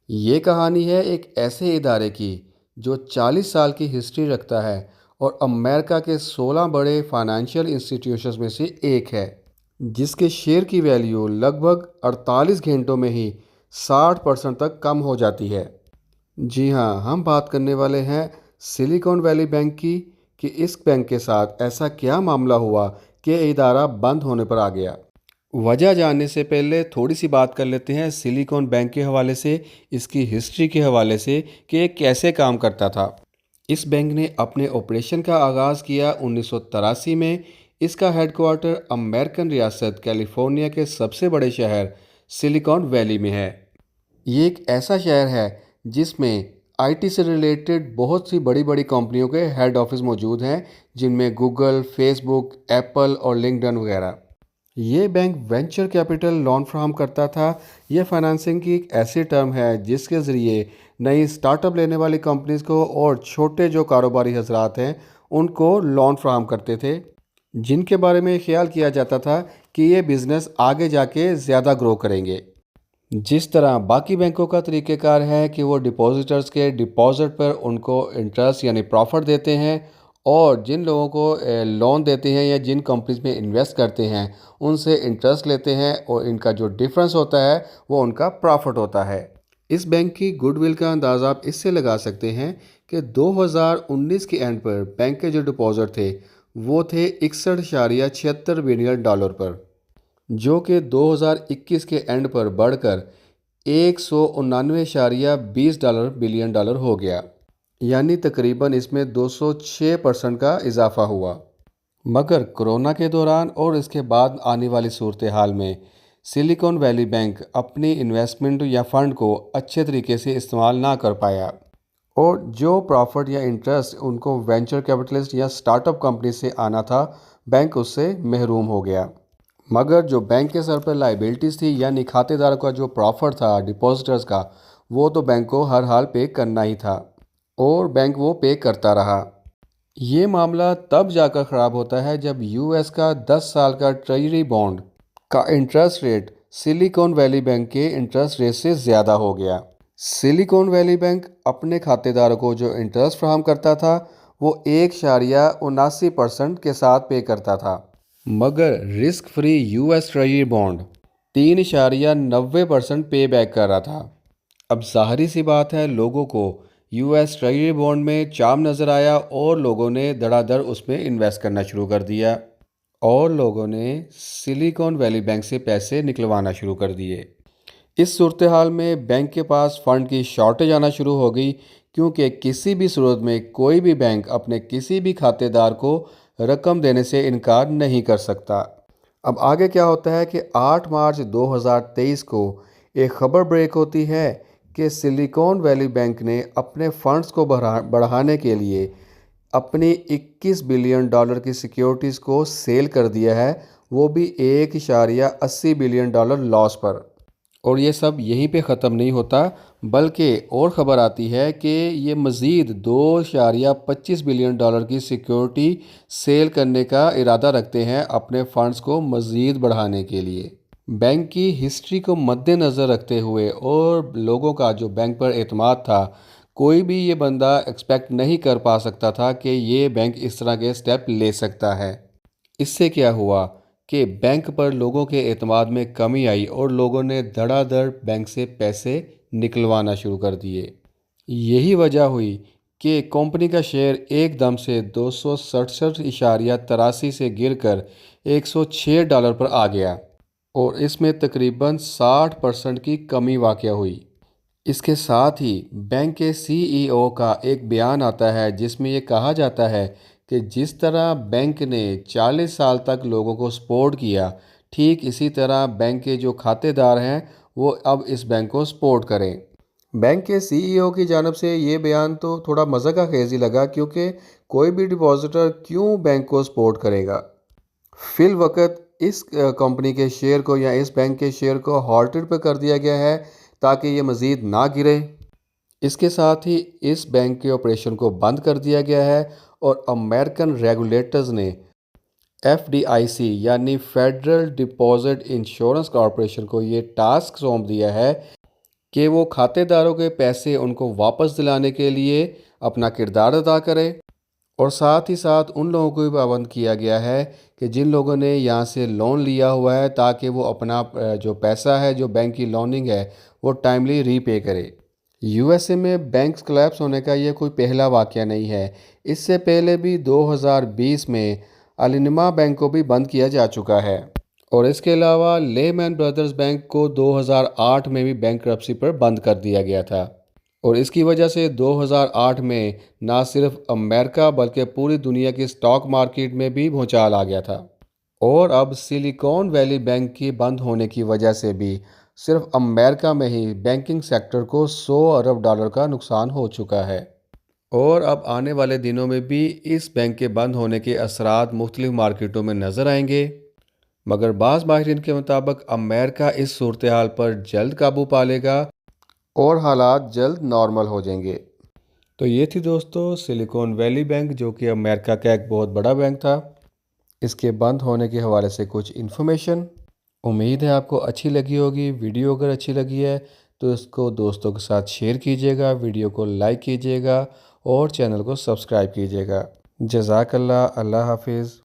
ये कहानी है एक ऐसे इदारे की जो 40 साल की हिस्ट्री रखता है और अमेरिका के 16 बड़े फाइनेंशियल इंस्टीट्यूशंस में से एक है, जिसके शेयर की वैल्यू लगभग 48 घंटों में ही 60% तक कम हो जाती है। जी हाँ, हम बात करने वाले हैं सिलिकॉन वैली बैंक की कि इस बैंक के साथ ऐसा क्या मामला हुआ कि ये इदारा बंद होने पर आ गया। वजह जानने से पहले थोड़ी सी बात कर लेते हैं सिलिकॉन बैंक के हवाले से, इसकी हिस्ट्री के हवाले से कि ये कैसे काम करता था। इस बैंक ने अपने ऑपरेशन का आगाज़ किया 1983 में। इसका हेडक्वार्टर अमेरिकन रियासत कैलिफोर्निया के सबसे बड़े शहर सिलिकॉन वैली में है। ये एक ऐसा शहर है जिसमें आईटी से रिलेटेड बहुत सी बड़ी बड़ी कंपनियों के हेड ऑफिस मौजूद हैं, जिनमें गूगल, फेसबुक, एप्पल और लिंक्डइन वगैरह। ये बैंक वेंचर कैपिटल लोन फ्राहम करता था। यह फाइनेंसिंग की एक ऐसी टर्म है जिसके ज़रिए नई स्टार्टअप लेने वाली कंपनीज को और छोटे जो कारोबारी हजरात हैं उनको लोन फ्राहम करते थे, जिनके बारे में ख्याल किया जाता था कि ये बिज़नेस आगे जाके ज़्यादा ग्रो करेंगे। जिस तरह बाकी बैंकों का तरीक़ेकार है कि वो डिपॉजिटर्स के डिपॉजिट पर उनको इंटरेस्ट यानी प्रॉफिट देते हैं, और जिन लोगों को लोन देते हैं या जिन कंपनीज में इन्वेस्ट करते हैं उनसे इंटरेस्ट लेते हैं, और इनका जो डिफरेंस होता है वो उनका प्रॉफिट होता है। इस बैंक की गुडविल का अंदाज़ा आप इससे लगा सकते हैं कि 2019 के एंड पर बैंक के जो डिपॉजिट थे वो थे 61.76 बिलियन डॉलर पर, जो कि 2021 के एंड पर बढ़कर 199.20 बिलियन डॉलर हो गया, यानी तकरीबन इसमें 206% का इजाफा हुआ। मगर कोरोना के दौरान और इसके बाद आने वाली सूरत हाल में सिलिकॉन वैली बैंक अपनी इन्वेस्टमेंट या फ़ंड को अच्छे तरीके से इस्तेमाल ना कर पाया, और जो प्रॉफिट या इंटरेस्ट उनको वेंचर कैपिटलिस्ट या स्टार्टअप कंपनी से आना था, बैंक उससे महरूम हो गया। मगर जो बैंक के सर पर लाइबिलिटीज़ थी यानी खातेदारों का जो प्रॉफिट था डिपॉजिटर्स का, वो तो बैंक को हर हाल पे करना ही था, और बैंक वो पे करता रहा। ये मामला तब जाकर ख़राब होता है जब यूएस का 10 साल का ट्रेजरी बॉन्ड का interest rate silicon valley bank के इंटरेस्ट रेट से ज़्यादा हो गया। सिलिकॉन वैली बैंक अपने खातेदारों को जो इंटरेस्ट फ्राहम करता था वो 1.79% के साथ पे करता था, मगर risk free US treasury bond 3.90% पे बैक कर रहा था। अब जाहिर सी बात है, लोगों को यूएस ट्रेजरी बॉन्ड में चार्म नज़र आया और लोगों ने धड़ाधड़ उसमें इन्वेस्ट करना शुरू कर दिया, और लोगों ने सिलिकॉन वैली बैंक से पैसे निकलवाना शुरू कर दिए। इस सूरत हाल में बैंक के पास फ़ंड की शॉर्टेज आना शुरू हो गई, क्योंकि किसी भी सूरत में कोई भी बैंक अपने किसी भी खातेदार को रकम देने से इनकार नहीं कर सकता। अब आगे क्या होता है कि 8 मार्च 2023 को एक ख़बर ब्रेक होती है कि सिलिकॉन वैली बैंक ने अपने फंड्स को बढ़ाने के लिए अपनी 21 बिलियन डॉलर की सिक्योरिटीज़ को सेल कर दिया है, वो भी 1.80 बिलियन डॉलर लॉस पर। और ये सब यहीं पे ख़त्म नहीं होता, बल्कि और ख़बर आती है कि ये मज़ीद 2.25 बिलियन डॉलर की सिक्योरिटी सेल करने का इरादा रखते हैं अपने फ़ंड्स को मज़ीद बढ़ाने के लिए। बैंक की हिस्ट्री को मद्देनज़र रखते हुए और लोगों का जो बैंक पर एतमाद था, कोई भी ये बंदा एक्सपेक्ट नहीं कर पा सकता था कि ये बैंक इस तरह के स्टेप ले सकता है। इससे क्या हुआ कि बैंक पर लोगों के एतमाद में कमी आई और लोगों ने धड़ाधड़ बैंक से पैसे निकलवाना शुरू कर दिए। यही वजह हुई कि कंपनी का शेयर एकदम से 267.83 से गिरकर 106 डॉलर पर आ गया, और इसमें तकरीबन 60% की कमी वाक़या हुई। इसके साथ ही बैंक के सीईओ का एक बयान आता है जिसमें ये कहा जाता है कि जिस तरह बैंक ने 40 साल तक लोगों को सपोर्ट किया, ठीक इसी तरह बैंक के जो खातेदार हैं वो अब इस बैंक को सपोर्ट करें। बैंक के सीईओ की जानब से ये बयान तो थोड़ा मज़ा का खेज ही लगा, क्योंकि कोई भी डिपॉजिटर क्यों बैंक को सपोर्ट करेगा। फिल वक्त इस कंपनी के शेयर को या इस बैंक के शेयर को हॉल्टेड पे कर दिया गया है ताकि ये मज़ीद ना गिरे। इसके साथ ही इस बैंक के ऑपरेशन को बंद कर दिया गया है, और अमेरिकन रेगुलेटर्स ने एफडीआईसी यानी फेडरल डिपॉजिट इंश्योरेंस कॉरपोरेशन को ये टास्क सौंप दिया है कि वो खातेदारों के पैसे उनको वापस दिलाने के लिए अपना किरदार अदा करे। और साथ ही साथ उन लोगों को भी पाबंद किया गया है कि जिन लोगों ने यहाँ से लोन लिया हुआ है, ताकि वो अपना जो पैसा है, जो बैंक की लोनिंग है, वो टाइमली रीपे करे। यूएसए में बैंक्स कोलैप्स होने का ये कोई पहला वाकया नहीं है। इससे पहले भी 2020 में अलिनमा बैंक को भी बंद किया जा चुका है। और इसके अलावा लेमैन ब्रदर्स बैंक को 2008 में भी बैंकरप्सी पर बंद कर दिया गया था। और इसकी वजह से 2008 में ना सिर्फ अमेरिका बल्कि पूरी दुनिया की स्टॉक मार्केट में भी भूचाल आ गया था। और अब सिलिकॉन वैली बैंक की बंद होने की वजह से भी सिर्फ अमेरिका में ही बैंकिंग सेक्टर को 100 अरब डॉलर का नुकसान हो चुका है। और अब आने वाले दिनों में भी इस बैंक के बंद होने के असरात मुख्तलिफ मार्केटों में नज़र आएंगे। मगर बाज़ माहिरीन के मुताबिक अमेरिका इस सूरत हाल पर जल्द काबू पा लेगा और हालात जल्द नॉर्मल हो जाएंगे। तो ये थी दोस्तों सिलिकॉन वैली बैंक, जो कि अमेरिका का एक बहुत बड़ा बैंक था। इसके बंद होने के हवाले से कुछ इन्फॉर्मेशन। उम्मीद है आपको अच्छी लगी होगी। वीडियो अगर अच्छी लगी है तो इसको दोस्तों के साथ शेयर कीजिएगा, वीडियो को लाइक कीजिएगा और चैनल को सब्सक्राइब कीजिएगा। जज़ाकल्लाह, अल्लाह हाफिज़।